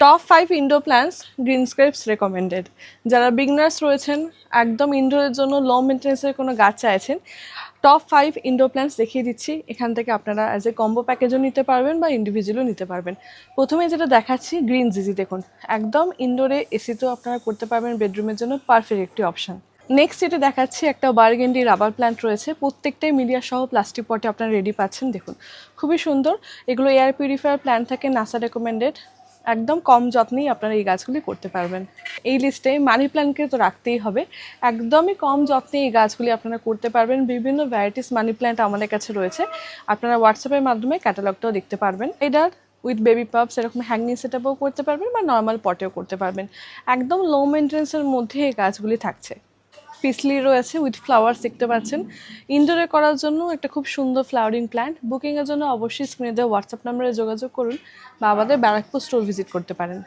Top 5 indoor plants Greenscapes recommended. যারা beginners রয়েছেন, একদম ইনডোরের জন্য লো মেনটেন্সের কোনো গাছ চাইছেন, টপ 5 ইনডোর প্ল্যান্টস দেখিয়ে দিচ্ছি। এখান থেকে আপনারা অ্যাজ এ কম্বো প্যাকেজও নিতে পারবেন বা ইন্ডিভিজুয়ালও নিতে পারবেন। প্রথমে যেটা দেখাচ্ছি গ্রিন জিজি, দেখুন একদম ইনডোরে এসিতেও আপনারা করতে পারবেন, বেডরুমের জন্য পারফেক্ট একটি অপশন। নেক্সট যেটা দেখাচ্ছি একটা বার্গেন্ডি রাবার প্ল্যান্ট রয়েছে, প্রত্যেকটাই মিডিয়া সহ প্লাস্টিক পটে আপনারা রেডি পাচ্ছেন। দেখুন খুবই সুন্দর, এগুলো এয়ার পিউরিফায়ার প্ল্যান্ট থাকে, নাসা রেকমেন্ডেড। একদম কম যত্নেই আপনারা এই গাছগুলি করতে পারবেন। এই লিস্টে মানি প্ল্যান্টকে তো রাখতেই হবে, একদমই কম যত্নে এই গাছগুলি আপনারা করতে পারবেন। বিভিন্ন ভ্যারাইটিস মানি প্ল্যান্ট আমাদের কাছে রয়েছে, আপনারা হোয়াটসঅ্যাপের মাধ্যমে ক্যাটালগটাও দেখতে পারবেন। এটার উইথ বেবি পাপস এরকম হ্যাঙ্গিং সেটআপও করতে পারবেন বা নর্মাল পটেও করতে পারবেন। একদম লো মেনটেন্সের মধ্যে এই গাছগুলি থাকছে। পিসলি রয়েছে উইথ ফ্লাওয়ার্স দেখতে পাচ্ছেন। ইনডোরে করার জন্য একটা খুব সুন্দর ফ্লাওয়ারিং প্ল্যান্ট। বুকিংয়ের জন্য অবশ্যই স্ক্রিনে দেওয়া হোয়াটসঅ্যাপ নাম্বারে যোগাযোগ করুন বা আমাদের ব্যারাকপুর স্টোর ভিজিট করতে পারেন।